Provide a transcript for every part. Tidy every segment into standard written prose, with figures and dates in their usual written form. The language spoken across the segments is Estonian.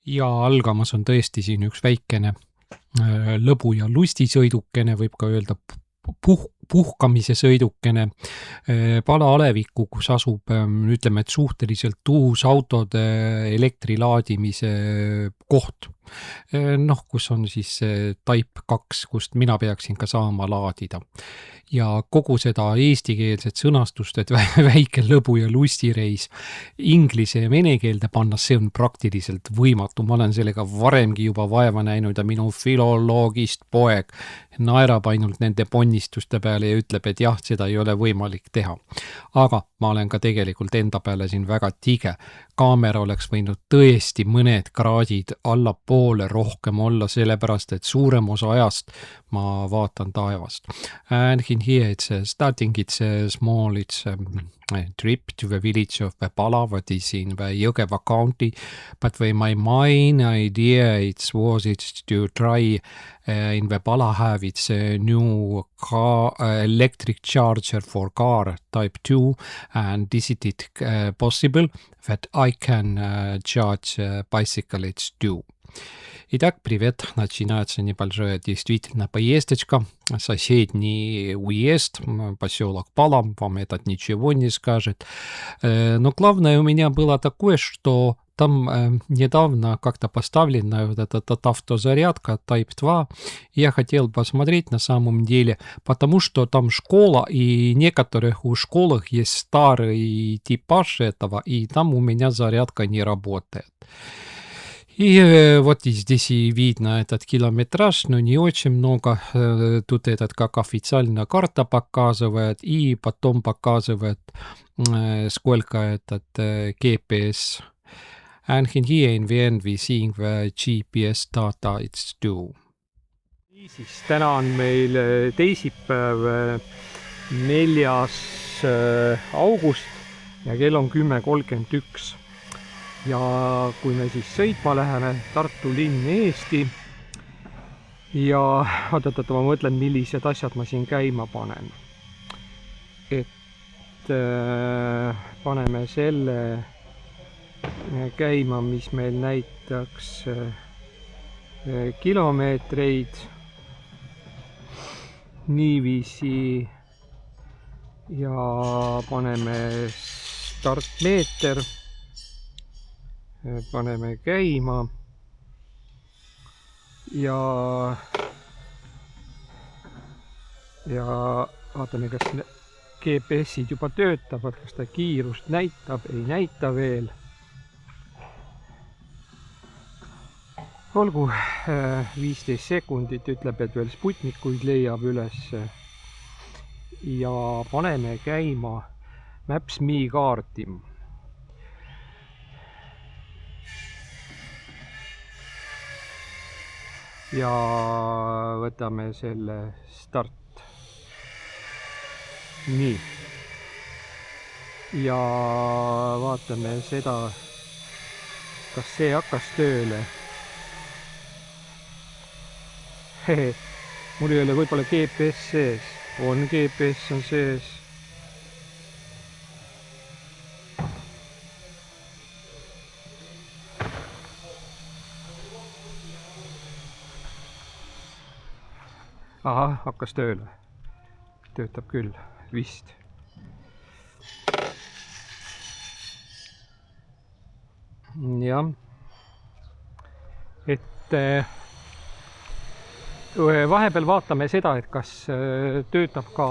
Ja algamas on tõesti siin üks väikene lõbu- ja lustisõidukene, võib ka öelda puhkamise sõidukene Pala aleviku, kus asub, ütleme, et suhteliselt uus autode elektrilaadimise koht. Noh, kus on siis see Type 2, kust mina peaksin ka saama laadida. Ja kogu seda eestikeelset sõnastust, et väike lõbu- ja lustireis inglise ja vene keelde panna, see on praktiliselt võimatu. Ma olen sellega varemgi juba vaeva näinud ja minu filoloogist poeg naerab ainult nende ponnistuste peale ja ütleb, et jah, seda ei ole võimalik teha. Aga ma olen ka tegelikult enda peale siin väga tige. Kaamera oleks võinud tõesti mõned kraadid allapoole rohkem olla, sellepärast et suurem osa ajast ma vaatan taevast. And in here it's starting, it's small, it's a trip to the village of Pala, what is in the Jõgeva county, but my main idea was to try in the Pala have its new car, electric charger for car type 2, and is it possible that I can charge bicycle it's too. Итак, привет. Начинается небольшая действительно поездочка. Соседний уезд, поселок Пала, вам этот ничего не скажет. Но главное у меня было такое, что там недавно как-то поставлена вот эта автозарядка Type 2. Я хотел посмотреть на самом деле, потому что там школа, и некоторых у школах есть старый типаж этого, и там у меня зарядка не работает. И вот и здесь и видно этот километраж, но не очень много. Тут этот как официальная карта показывает, и потом показывает, сколько этот GPS. And here in the end we seeing the GPS data it's due. Niisiis, täna on meil teisipäev 4. august ja kell on 10:31. Ja kui me siis sõitma läheme, Tartu linn Eesti ja oot, ma mõtlen, millised asjad ma siin käima panen. Et paneme selle käima, mis meil näitaks kilomeetreid niiviisi ja paneme startmeeter. Paneme käima ja vaatame, kas GPS-id juba töötavad, kas ta kiirust näitab, ei näita veel. Olgu, 15 sekundit ütleb, et veel Sputnikuid leiab üles ja paneme käima Maps.me kaarti. Ja võtame selle start. Nii. Ja vaatame seda, kas see hakkas tööle. Mul ei ole võib-olla GPS sees. On GPS on sees. Aha, hakkas tööle. Töötab küll, vist. Jah. Et vahepeal vaatame seda, et kas töötab ka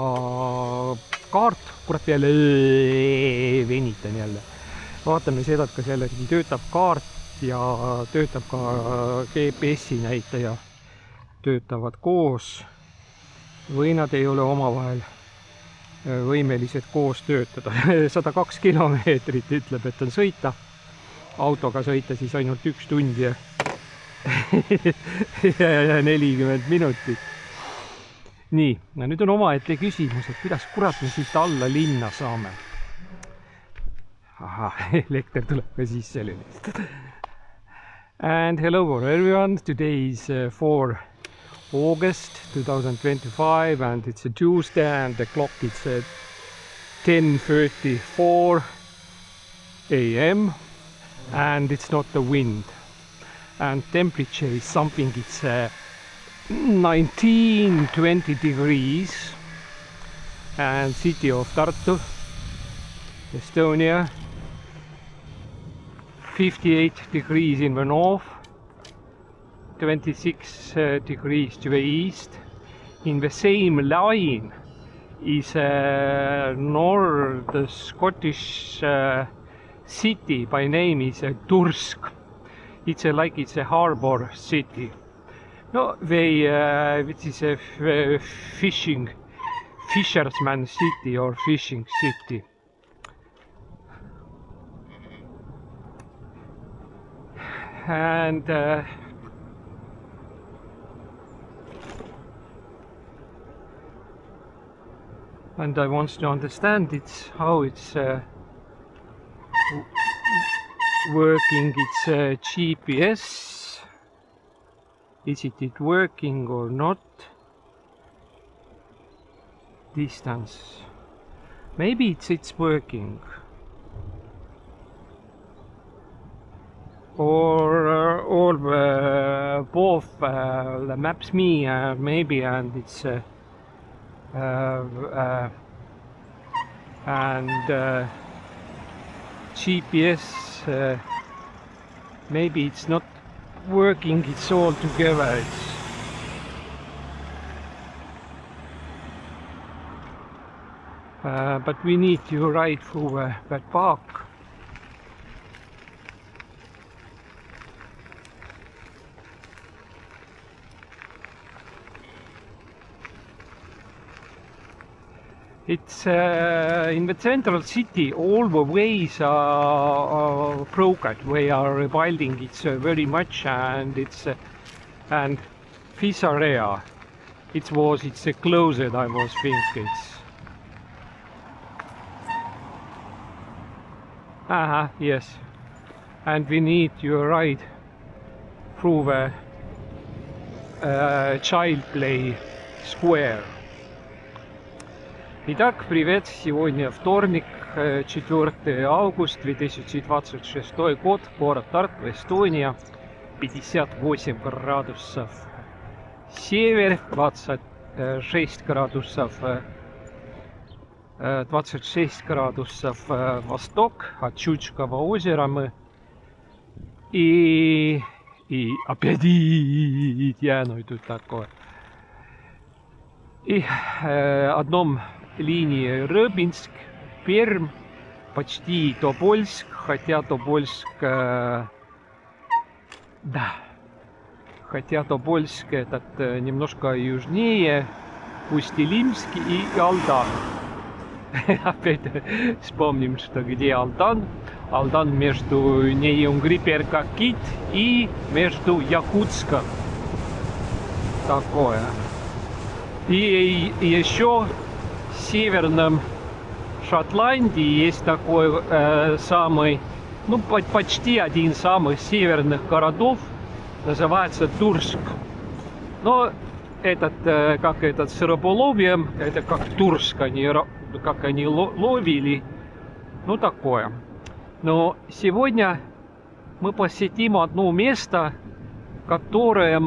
kaart, kurat jälle venitan jälle. Vaatame seda, et kas jällegi töötab kaart ja töötab ka GPS-i näitaja. Töötavad koos. Või nad ei ole omavahel võimelised koos töötada. 102 kilomeetrit ütleb, et on sõita. Autoga sõita siis ainult 1 tund ja 40 minutit. Nii, nüüd on omaette küsimus, et kuidas kurat me siit alla linna saame. Aha, elekter tuleb ka sisse lülitada. And hello everyone, today is 4 August 2025 and it's a Tuesday and the clock is 10:34 AM and it's not the wind. and temperature is something, it's 19-20 degrees. And city of Tartu, Estonia, 58 degrees in the north, 26 degrees to the east. In the same line is North Scottish city by name is Tursk. It's a harbor city. No, which is a fisherman city or fishing city. And I want to understand how it's working. It's GPS. Is it working or not? Distance. Maybe it's working. Or both the maps me maybe, and it's GPS maybe it's not working. It's all together. But we need to ride through that park. It's in the central city. All the ways are broken. We are rebuilding it very much, and and this area, it's closed. I was thinking. Yes, and we need to ride through the child play square. Итак, привет! Сегодня вторник, 4 августа 2026 год, город Тарту, Эстония, 58 градусов север, 26 градусов восток, от Чудского озера мы. И опять ну и тут такое. И одном линии Рыбинск, Пермь, почти Тобольск, хотя Тобольск, этот немножко южнее, Усть-Илимск и Алдан. Опять вспомним, что где Алдан. Алдан между Неюнгри-Перкакит и между Якутском. Такое. И еще в северном Шотландии есть такой самый, ну почти один из самых северных городов, называется Турск. Но этот, как этот с рыболовьем, это как Турск, как они ловили, ну такое. Но сегодня мы посетим одно место, которое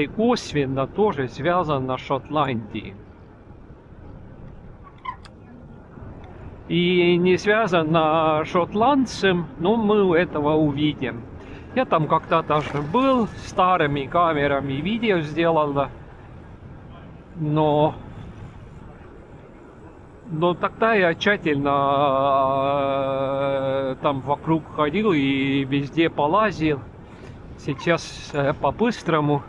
косвенно тоже связано с Шотландией. И не связано с шотландцем, но мы этого увидим. Я там когда-то же был, старыми камерами видео сделал, но тогда я тщательно там вокруг ходил и везде полазил. Сейчас по-быстрому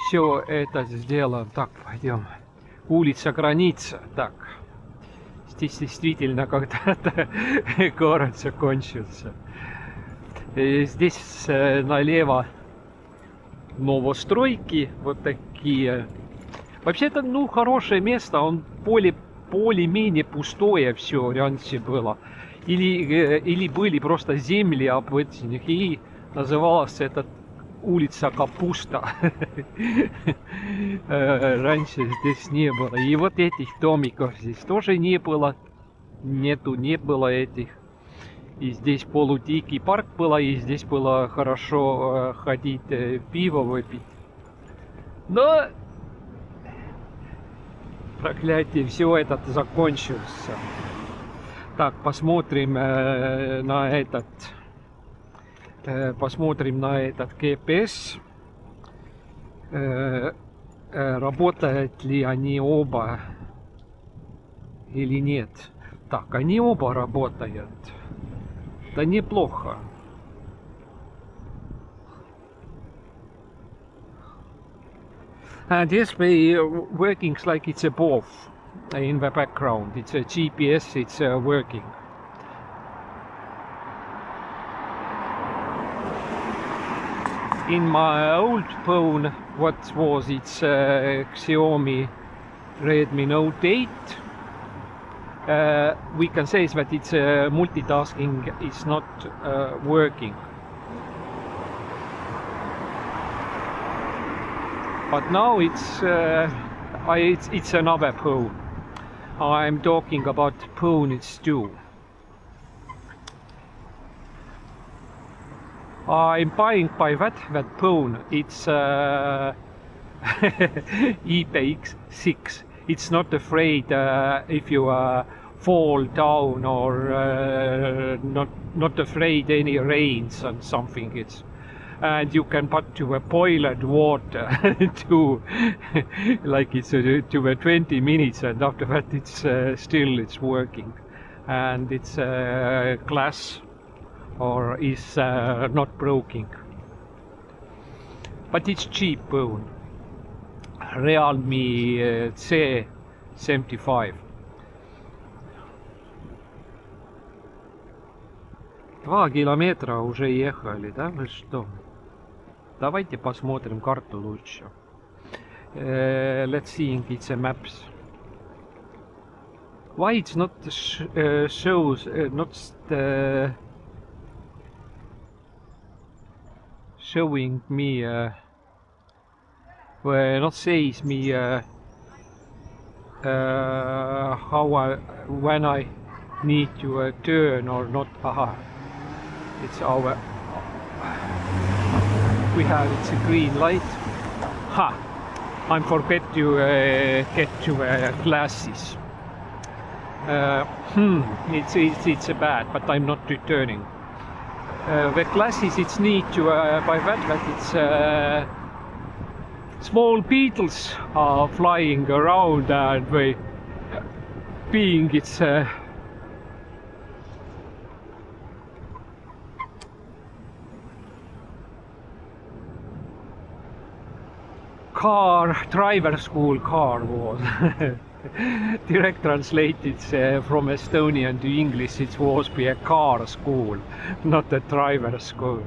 все это сделаем. Так, пойдем. Улица Граница. Так. Здесь действительно когда-то город закончился. И здесь налево новостройки вот такие. Вообще-то, ну, хорошее место. Он более-менее пустое все раньше было. Или были просто земли обычных. И называлась эта улица Капуста. Раньше здесь не было. И вот этих домиков здесь тоже не было. Не было этих. И здесь полудикий парк было, и здесь было хорошо ходить, пиво выпить. Но, проклятие, все это закончился. Так, посмотрим на этот GPS. Работают ли они оба или нет. Так, они оба работают. Да неплохо. And display working like it's above in the background. It's a GPS, it's working. In my old phone, what was it's Xiaomi Redmi Note 8. We can say that it's multitasking is not working. But now it's another phone. I'm talking about phone it's 2. I'm buying by that phone. It's IPX6. It's not afraid if you fall down or not afraid any rains and something. It's and you can put to a boiled water to like it's to 20 minutes, and after that it's still it's working, and it's glass or is not broken. But it's cheap phone. Realme C75. 2 километра уже ехали, да, вы что? Давайте посмотрим карту лучше. Let's see it's a maps. Why it's not shows not showing me not says me how when I need to turn or not. Aha, it's our we have it's a green light. Ha, I forget to get to glasses. It's a bad, but I'm not returning. The glasses it's need to by that it's small beetles are flying around, and they being it's car driver school car was direct translated from Estonian to English. It was be a car school, not a driver school.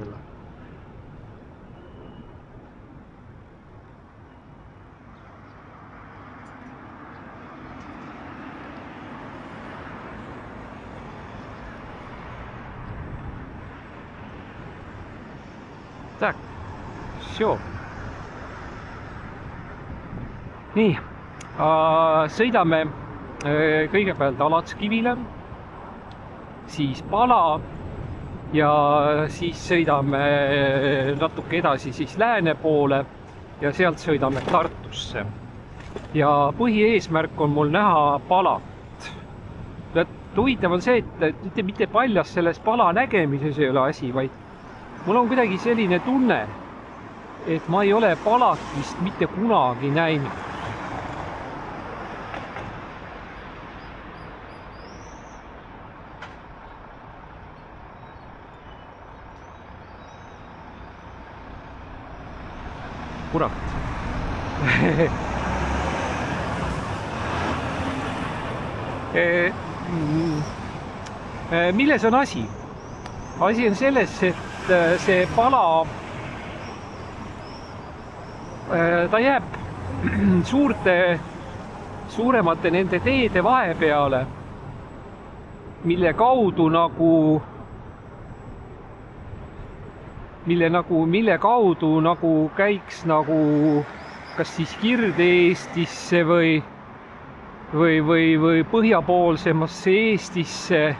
Так, все. Nii, sõidame kõigepealt Alatskivile, siis Pala ja siis sõidame natuke edasi siis lääne poole ja sealt sõidame Tartusse. Ja põhieesmärk on mul näha Palat. Huvitav on see, et mitte paljas selles Pala nägemises ei ole asi, vaid mul on kuidagi selline tunne, et ma ei ole Palat vist mitte kunagi näinud. Kurat. Milles on asi? Asi on selles, et see Pala ta jääb suuremate nende teede vahepeale, mille kaudu nagu käiks nagu kas siis Kirde-Eestisse või põhjapoolsemasse Eestisse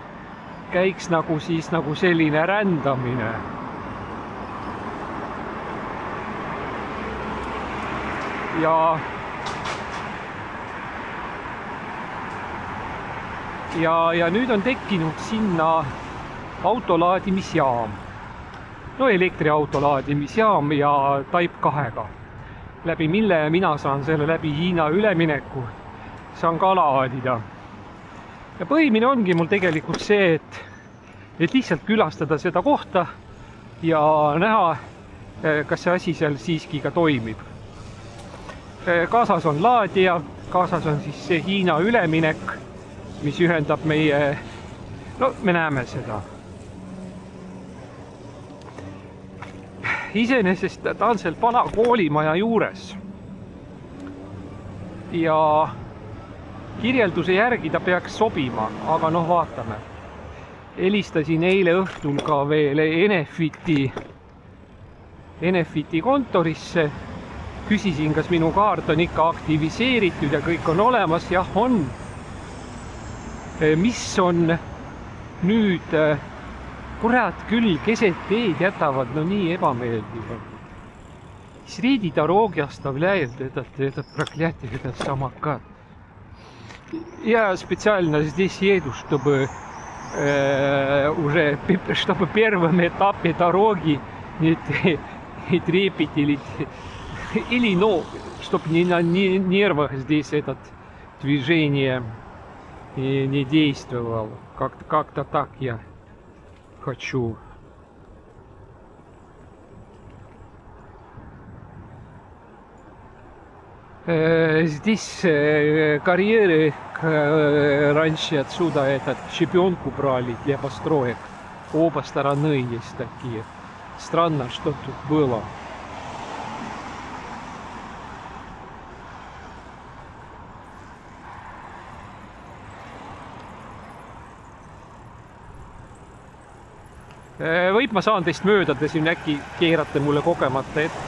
käiks nagu siis nagu selline rändamine. Ja nüüd on tekkinud sinna autolaadimisjaam. No elektriauto laadimisjaam ja Type 2-ga, läbi mille mina saan selle läbi Hiina ülemineku, saan ka laadida. Ja põhimine ongi mul tegelikult see, et lihtsalt külastada seda kohta ja näha, kas see asi seal siiski ka toimib. Kaasas on laadija, kaasas on siis see Hiina üleminek, mis ühendab meie, no me näeme seda. Iseenesest ta on seal vana koolimaja juures. Ja kirjelduse järgi ta peaks sobima, aga noh, vaatame. Helistasin eile õhtul ka veel Enefiti kontorisse. Küsisin, kas minu kaart on ikka aktiviseeritud ja kõik on olemas. Jah, on. Mis on nüüd, kurat küll, keset teed jätavad, no nii ebameeldivad. Среди дороги оставляет этот проклятие, этот самокат. Я специально здесь еду, чтобы уже, чтобы в первом этапе дороги не трепеть или, ну, чтобы не на нервах здесь этот движение не действовал. Как-то так я хочу. Здесь карьеры раньше отсюда этот щебенку брали для построек. Оба стороны есть такие. Странно, что тут было. Võib ma saan teist mööda, te siin äkki keerate mulle kogemata ette.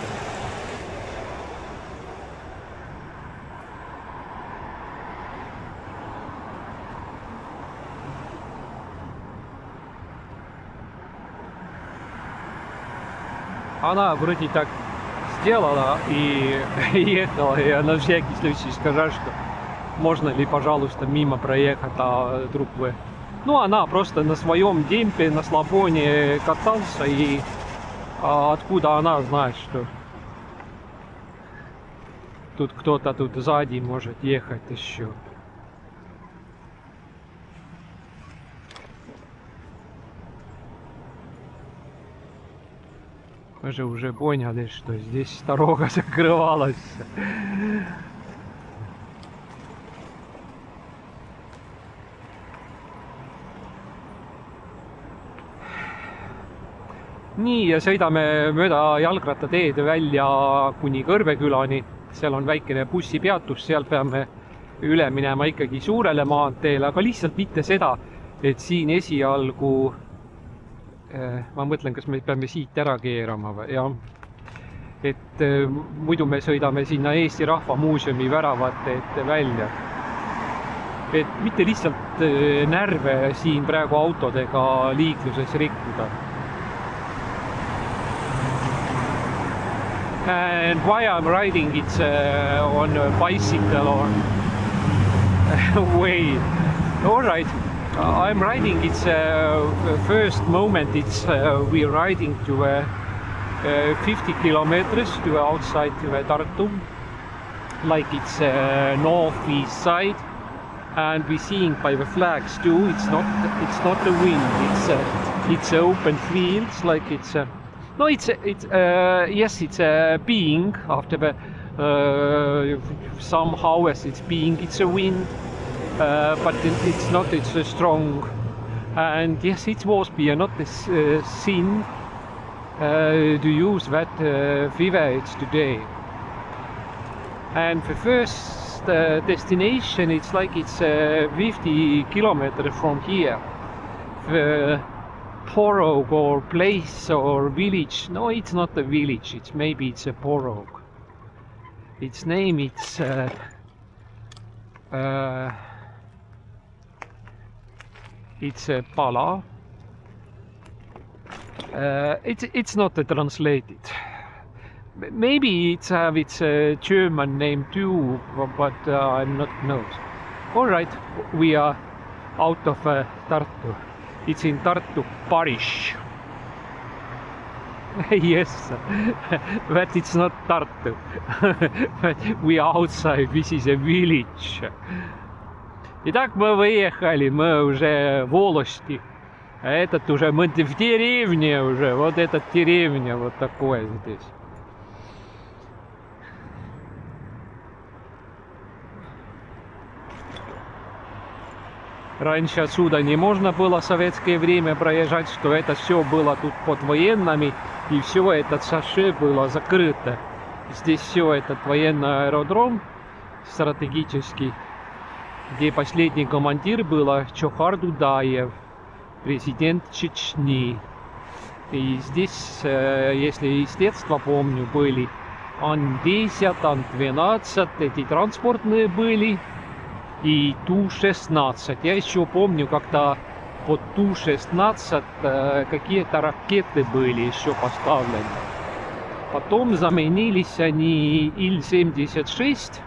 Она вроде так сделала и ехала. Я на всякий случай скажу, что можно ли, пожалуйста, мимо проехать, а вдруг вы... Ну, она просто на своем демпе, на слабоне катался, и откуда она знает, что тут кто-то тут сзади может ехать еще. Мы же уже поняли, что здесь дорога закрывалась. Nii, ja sõidame mööda jalgrattateed välja kuni Kõrvekülani. Seal on väikene bussipeatus, seal peame üle minema ikkagi suurele maanteele, aga lihtsalt mitte seda, et siin esialgu, ma mõtlen, kas me peame siit ära keerama või, jah. Et muidu me sõidame sinna Eesti Rahva Muuseumi väravate ette välja. Et mitte lihtsalt närve siin praegu autodega liikluses rikkuda. And why I'm riding it's on a bicycle or way. All right, I'm riding it's first moment it's we're riding to 50 kilometers to outside to Tartu, like it's northeast side, and we're seeing by the flags too. It's not the wind. It's open fields, like it's. No, it's yes, it's being after the somehow as it's being, it's a wind, but it's not. It's strong, and yes, it was be not this sin to use that vivage today. And the first destination, it's like it's 50 kilometers from here. The Porog or place or village. No, it's not a village. Maybe it's a Porog. Its name it's a Pala. It's not translated. Maybe it's have its German name too, but I'm not knows. All right, we are out of Tartu. It's in Tartu parish. Yes, but it's not Tartu. But we are outside, this is a village. Итак, мы выехали, мы уже в Волости. А этот уже, мы в деревне уже, вот эта деревня, вот такое здесь. Раньше отсюда не можно было в советское время проезжать, что это все было тут под военными, и все этот шоссе было закрыто. Здесь все этот военный аэродром стратегический, где последний командир был Чохар Дудаев, президент Чечни. И здесь, если из детства помню, были Ан-10, Ан-12, эти транспортные были, и Ту-16. Я еще помню, когда под Ту-16 какие-то ракеты были еще поставлены. Потом заменились они Ил-76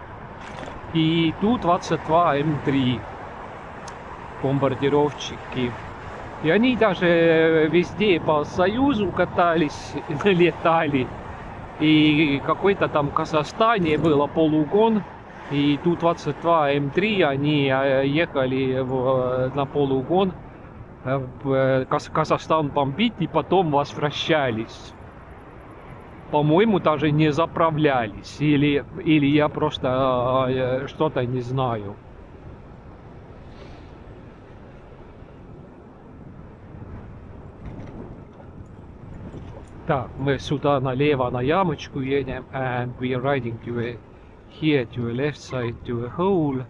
и Ту-22М3 бомбардировщики. И они даже везде по Союзу катались, летали. И какой-то там в Казахстане было полугон. И Ту-22М3 они ехали на полугон в Казахстан бомбить и потом возвращались. По-моему, даже не заправлялись. Или я просто что-то не знаю. Так, мы сюда налево на ямочку едем, and we are riding to here to a left side to a hole.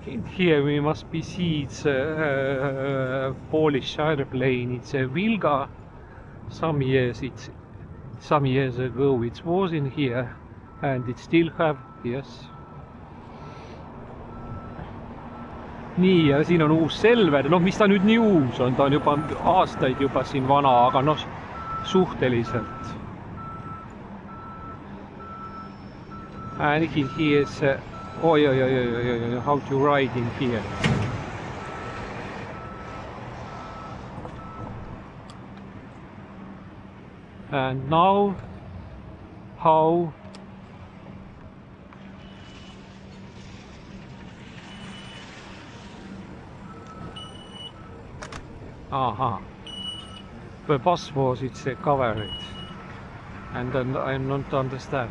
In here we must be see it's a Polish airplane. It's a Vilga. Some years ago it was in here, and it still have, yes. nii, ja siin on uus Selver, noh, mis ta nüüd nii uus on, ta on juba aastaid juba siin vana, aga noh, suhteliselt. And here's how to ride in here. And now how the bus was it's covered, and then I don't understand.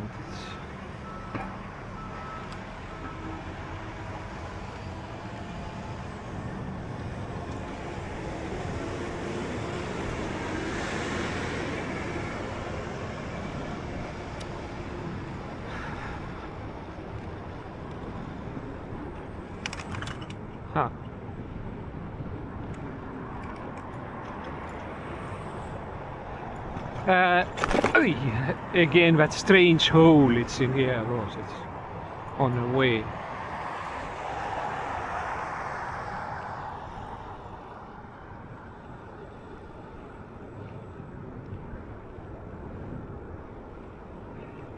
Again, that strange hole it's in here, was it? On the way.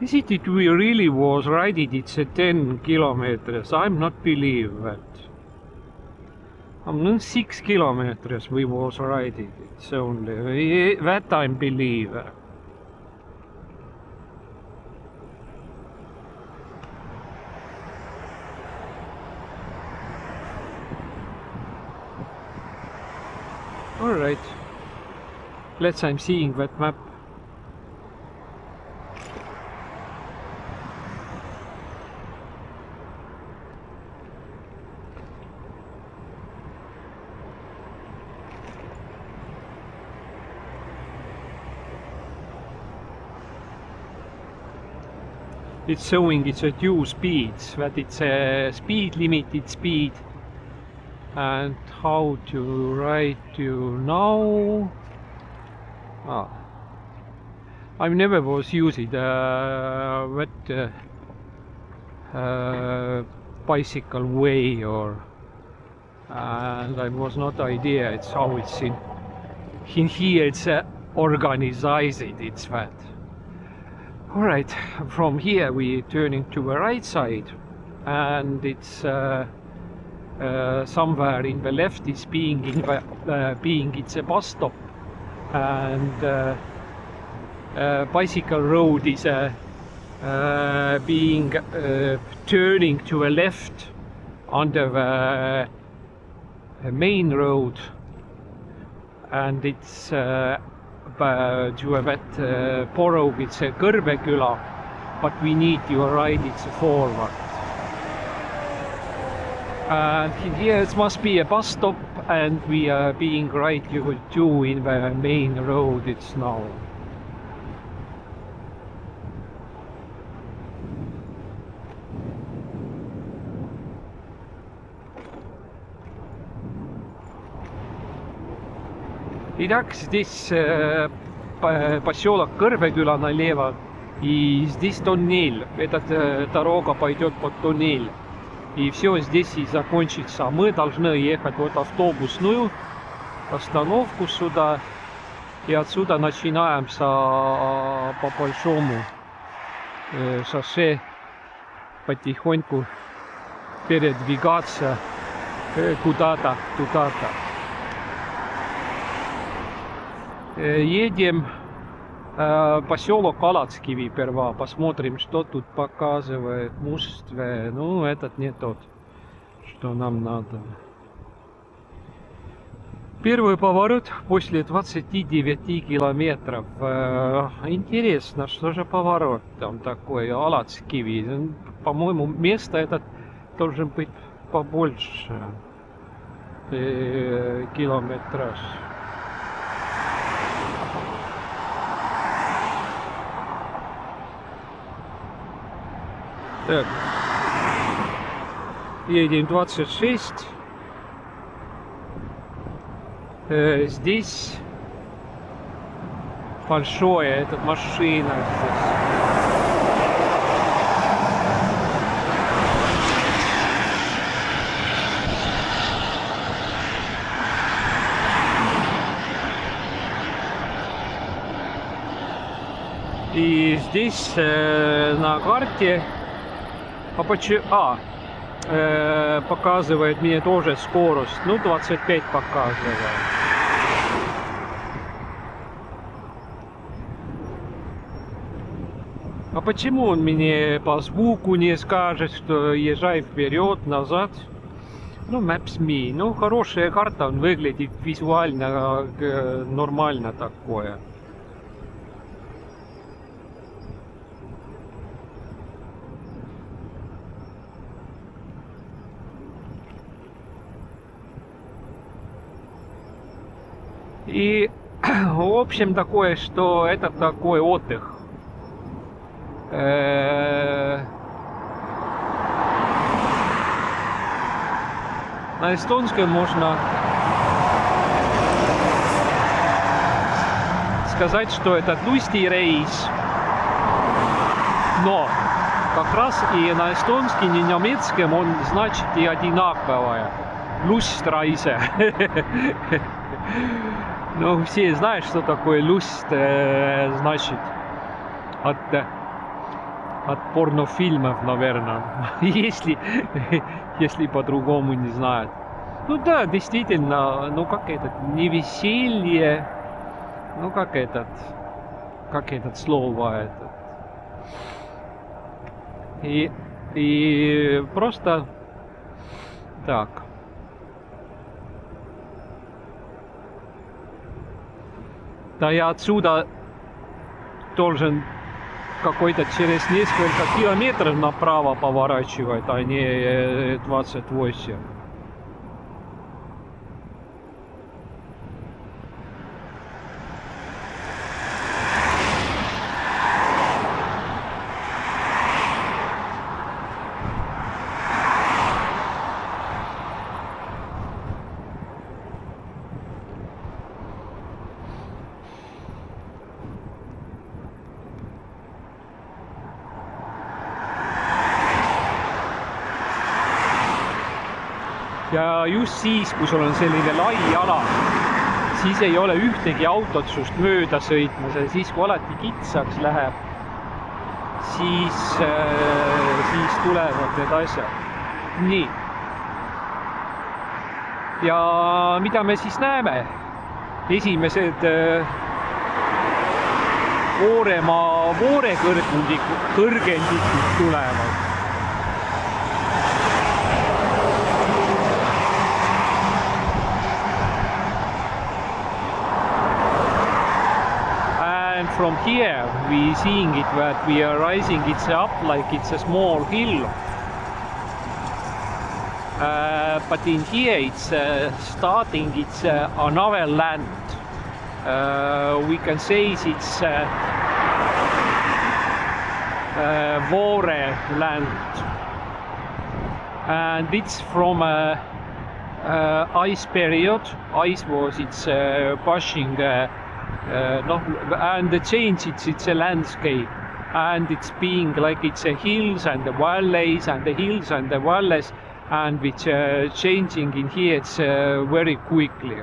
Is it we really was riding it's 10 kilometers? I'm not believe that. 6 kilometers we was riding, it's only that I believe. Alright, I'm seeing that map. It's showing it's a 2 speeds, that it's a speed limited speed and how to write to now. I never was using bicycle way, or and I was not idea it's how it's in here it's organized, it's that. All right, from here we turning to the right side, and it's somewhere in the left is being it's a bus stop, and bicycle road is being turning to the left under the main road, and it's to that borough it's Kõrveküla, but we need to ride it forward. And here it must be a bus stop, and we are being right to in the main road it's now. Итак, здесь поселок Kõrveküla налево, и здесь тоннель. Эта дорога пойдет под тоннель. И все здесь и закончится. Мы должны ехать вот автобусную остановку сюда. И отсюда начинаемся по большому шоссе потихоньку передвигаться куда-то, туда-то. Едем поселок Алацкиви перва, посмотрим, что тут показывает Мустве. Ну, этот не тот, что нам надо. Первый поворот после 29 километров. Интересно, что же поворот там такой, Алацкиви. По-моему, место этот должен быть побольше километраж. Так, едем 26. Здесь большое, эта машина здесь. И здесь на карте показывает мне тоже скорость, ну 25 показывает. А почему он мне по звуку не скажет, что езжай вперед, назад? Ну, Maps.me, ну хорошая карта, он выглядит визуально нормально такое. И в общем такое, что это такой отдых. На эстонском можно сказать, что это лустий рейс. Но как раз и на эстонском, и на немецком он значит и одинаковое. Лустreise. Ну, все знают, что такое люст, значит, от порнофильмов, наверное, если по-другому не знают. Ну да, действительно, ну как не веселье, ну как этот слово этот. И просто так. Да, я отсюда должен какой-то через несколько километров направо поворачивать, а не 28. ja just siis, kui sul on selline lai ala, siis ei ole ühtegi autot sust mööda sõitmas ja siis, kui alati kitsaks läheb, siis tulevad need asjad. Nii. Ja mida me siis näeme? Esimesed Vooremaa voorekõrgendikud tulevad. And from here we seeing it that we are rising it's up like it's a small hill. But in here it's starting it's another land. We can say it's Voore land, and it's from ice period. Ice was it's pushing, and the change it's a landscape, and it's being like it's a hills and the valleys and the hills and the valleys, and which changing in here it's very quickly.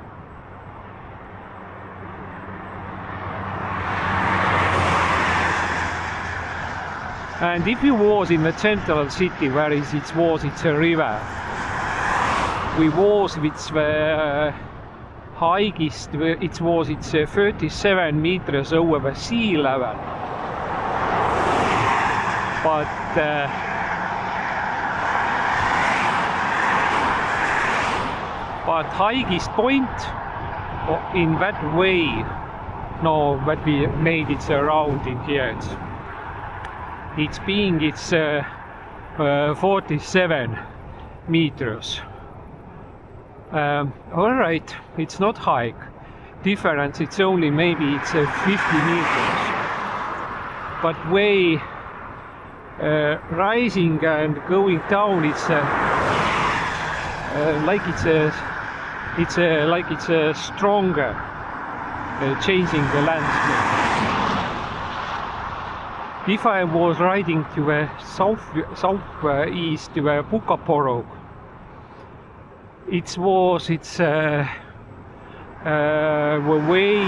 And if you was in the central city, where is it was, it's a river. We was with the highest, it was it's 37 meters over the sea level. But highest point in that way, no, that we made it around in here. It's being it's 47 meters. All right, it's not high. Difference, it's only maybe it's 50 meters. But way rising and going down, it's like it's a stronger changing the landscape. If I was riding to the southeast to the Pukaporog, it's the way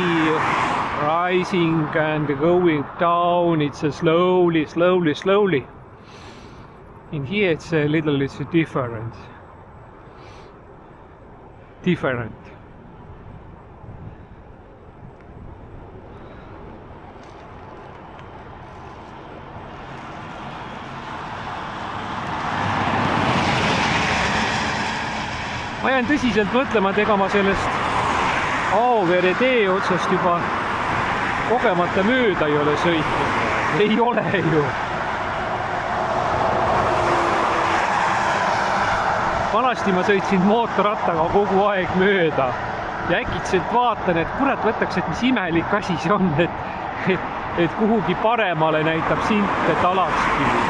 rising and going down. It's slowly. In here, it's a little different. Ma jään tõsiselt mõtlema, et ega ma sellest Auvere tee otsast juba kogemata mööda ei ole sõitnud. Ei ole ju. Vanasti ma sõitsin mootorrattaga kogu aeg mööda ja äkitselt vaatan, et kurat võtaks, et mis imelik asi see on, et kuhugi paremale näitab silt, et Alatskivi.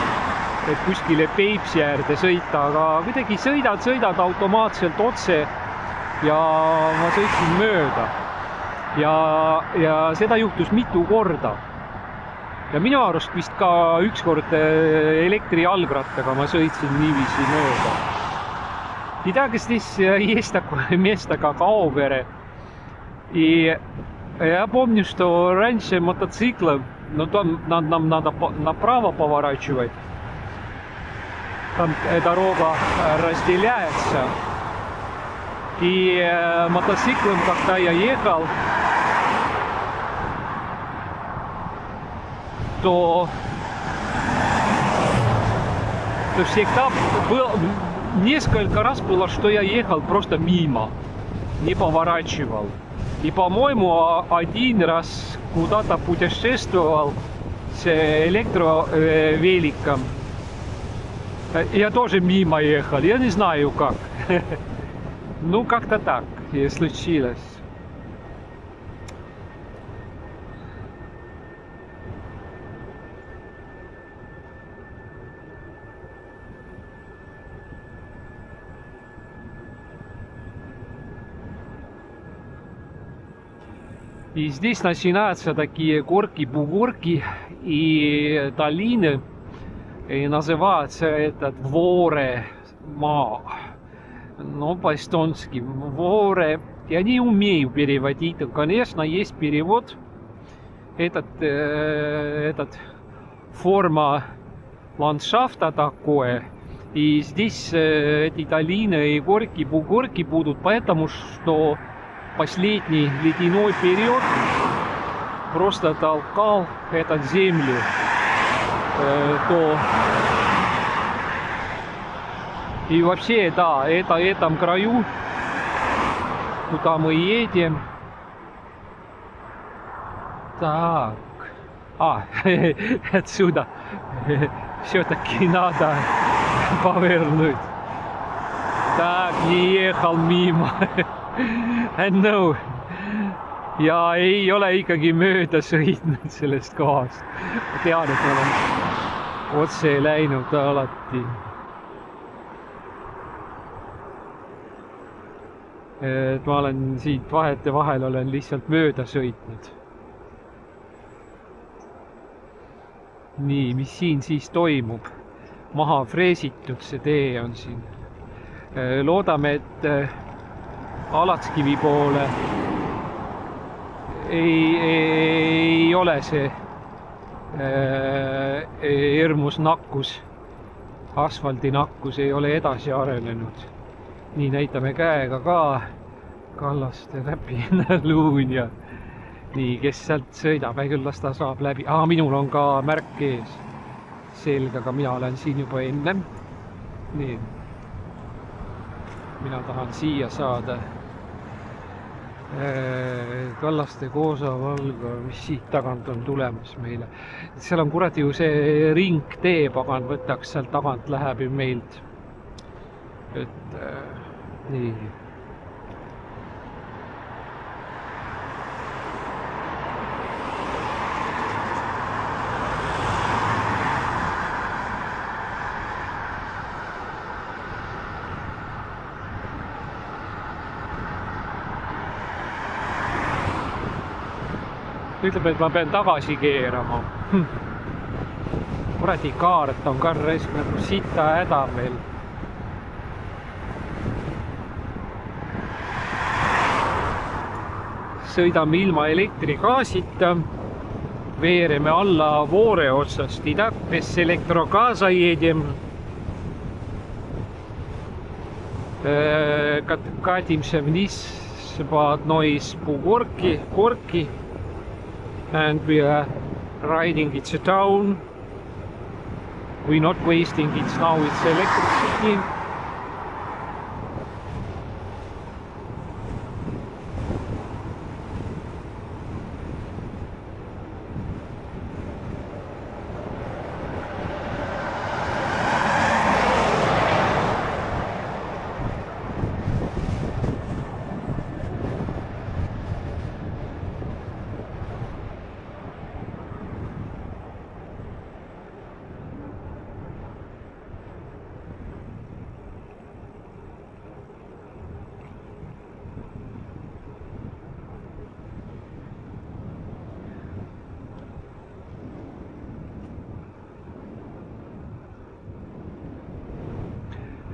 Et kuskile Peipsi äärde sõita, aga kuidagi sõidad automaatselt otse ja ma sõitsin mööda. Ja seda juhtus mitu korda. Ja minu arust vist ka ükskord elektrijalgrattaga ma sõitsin niiviisi mööda. И так здесь есть такое место, как Auvere. И я помню, что раньше мотоциклы, но там нам надо направо поворачивать. Там дорога разделяется. И мотоциклом, когда я ехал, то всегда был, несколько раз было, что я ехал просто мимо, не поворачивал. И, по-моему, один раз куда-то путешествовал с электровеликом. Я тоже мимо ехал, я не знаю как. Ну, как-то так и случилось. И здесь начинаются такие горки-бугорки, и долины, и называется этот Vooremaa. ну, по-эстонски, воре. Я не умею переводить. Конечно, есть перевод. Этот форма ландшафта такое. И здесь эти долины и горки, бугорки будут, потому что последний ледяной период просто толкал эту землю. И вообще, да, это в этом краю, куда мы едем. Так. Отсюда все-таки надо повернуть. Так, не ехал мимо. No. Ja ei ole ikkagi mööda sõitnud sellest kohast. Ma tean, et ma olen otse läinud alati. Et ma olen siit vahete vahel olen lihtsalt mööda sõitnud. Nii, mis siin siis toimub? Maha freesitud see tee on siin. Loodame, et Alatskivi poole ei ole see hirmus nakkus, asfaldinakkus ei ole edasi arenenud. Nii näitame käega ka kallaste läbi luun ja nii, kes sealt sõidab, küll las ta saab läbi. Minul on ka märk ees. Selge, aga mina olen siin juba ennem. Nii. Mina tahan siia saada. Kallaste Koosa Valga, mis siit tagant on tulemas meile. Seal on kuradi ju see ringtee, pagan võtaks sealt tagant läheb ju meilt. Et nii. Ütleb, et ma pean tagasi keerama. Kuradi kaart on ka nagu sita häda meil. Sõidame ilma elektrigaasita. Veereme alla Voore otsast. И так без электрогаза едем. Катимся вниз по одной из горки. And we are riding it down. We're not wasting it now, it's electricity.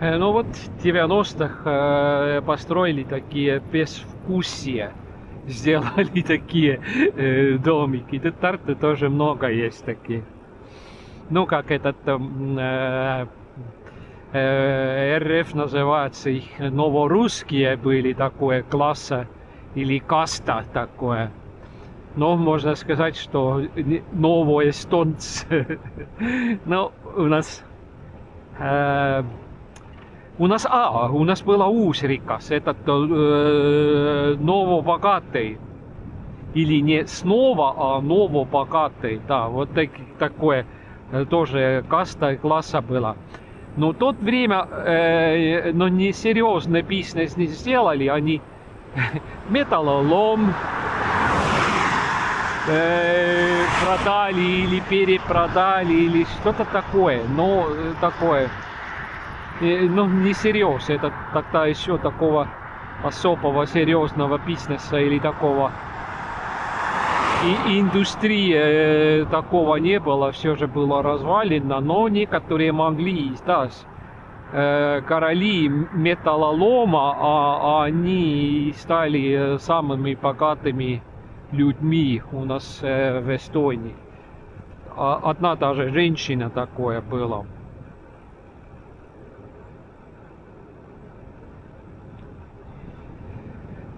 Ну вот, в 90-х построили такие безвкусие. Сделали такие домики. Тут в Тарtu тоже много есть такие. Ну, как этот РФ называется, их новорусские были такое класса или каста такое. Но можно сказать, что новоэстонцы. Ну, у нас было уus rikas, этот Новобогатый. Или не Снова, а Новобогатый. Да, вот такое тоже каста и класса было. Но в то время не серьезный бизнес не сделали. Они металлолом продали или перепродали или что-то такое. Но такое. Ну, не серьезно, это тогда еще такого особого серьезного бизнеса или такого и индустрии такого не было, все же было развалено, но некоторые могли, да, короли металлолома, а они стали самыми богатыми людьми у нас в Эстонии. Одна даже женщина такое была.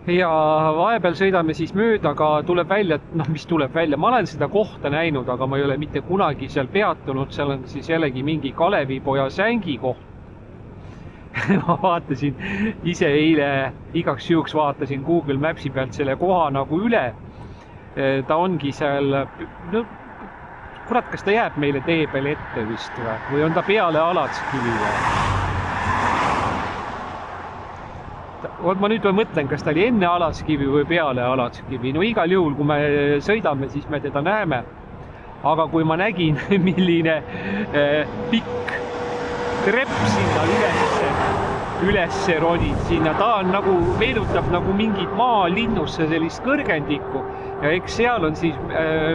Ja vahepeal sõidame siis mööda, aga tuleb välja, mis tuleb välja, ma olen seda kohta näinud, aga ma ei ole mitte kunagi seal peatunud, seal on siis jällegi mingi Kalevipoja sängi koht. Ma vaatasin ise eile, igaks juhuks vaatasin Google Mapsi pealt selle koha nagu üle. Ta ongi seal, no kurat, kas ta jääb meile tee peal ette vist või on ta peale Alatskivi või? Ma nüüd mõtlen, kas ta oli enne Alatskivi või peale Alatskivi. No igal juhul, kui me sõidame, siis me teda näeme. Aga kui ma nägin, milline pikk trepp sinna ülesse ronid sinna, ta on nagu, meenutab nagu mingit maalinnusse sellist kõrgendikku ja eks seal on siis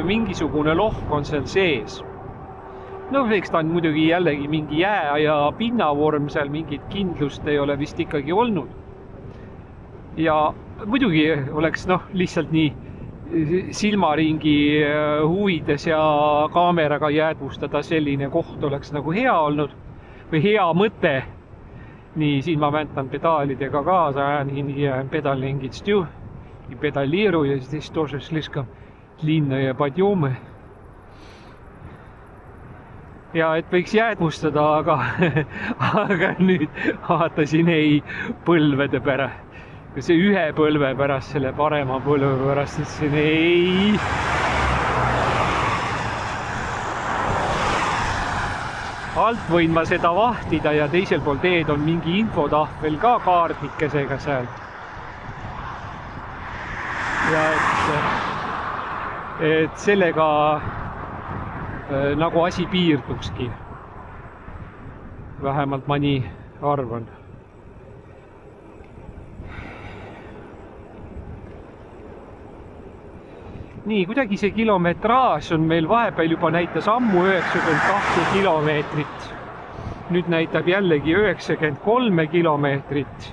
mingisugune lohk on seal sees. No eks ta on muidugi jällegi mingi jää ja pinnavorm seal, mingit kindlust ei ole vist ikkagi olnud. Ja muidugi oleks lihtsalt nii silmaringi huvides ja kaameraga jäädvustada selline koht oleks nagu hea olnud või hea mõte. Nii, siin ma väntan pedaalidega kaasa, ajan pedalingit stu ja pedaliiru ja siis тоже слишком длинные подъемы. Ja et võiks jäädvustada, aga nüüd vaatasin ei põlvede pärast. See ühe põlve pärast, selle parema põlve pärast, ütlesin ei. Alt võin ma seda vahtida ja teisel pool teed on mingi infotahvel ka kaardnikesega seal. Ja et sellega nagu asi piirdukski. Vähemalt ma nii arvan. Nii, kuidagi see kilometraaž on meil vahepeal juba näitas ammu 92 kilomeetrit. Nüüd näitab jällegi 93 kilomeetrit.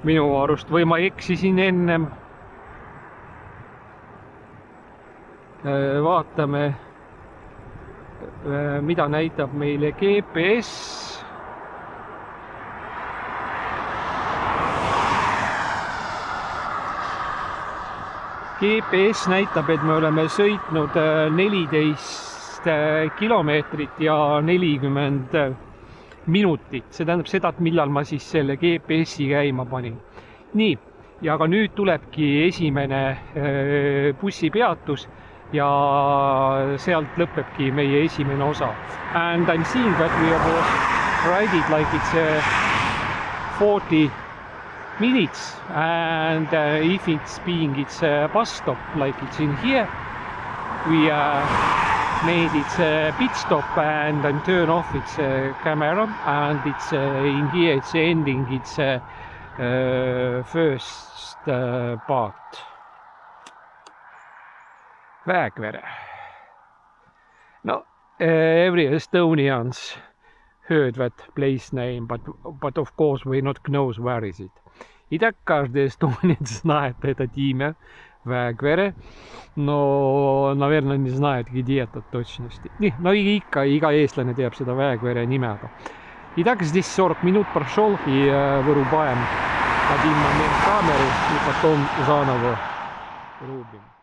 Minu arust või ma eksisin ennem. Vaatame, mida näitab meile GPS. GPS näitab, et me oleme sõitnud 14 kilomeetrit ja 40 minutit. See tähendab seda, et millal ma siis selle GPS-i käima panin. Nii, ja aga nüüd tulebki esimene bussipeatus ja sealt lõpebki meie esimene osa. And I'm seeing that we have ride it like it's 40 minutes and if it's a bus stop like it's in here, we made its pit stop and then turn off its camera and it's in here it's ending its first part. Väekvere. No, every Estonians heard that place name, but of course we not knows where is it. И так каждый эстонец знает это имя, Väekvere, но, наверное, не знает, где это точности. No ikka, iga eestlane teab seda Väekvere nimega. Итак, здесь 40 минут прошел и вырубаем один момент камеры и потом заново рубим.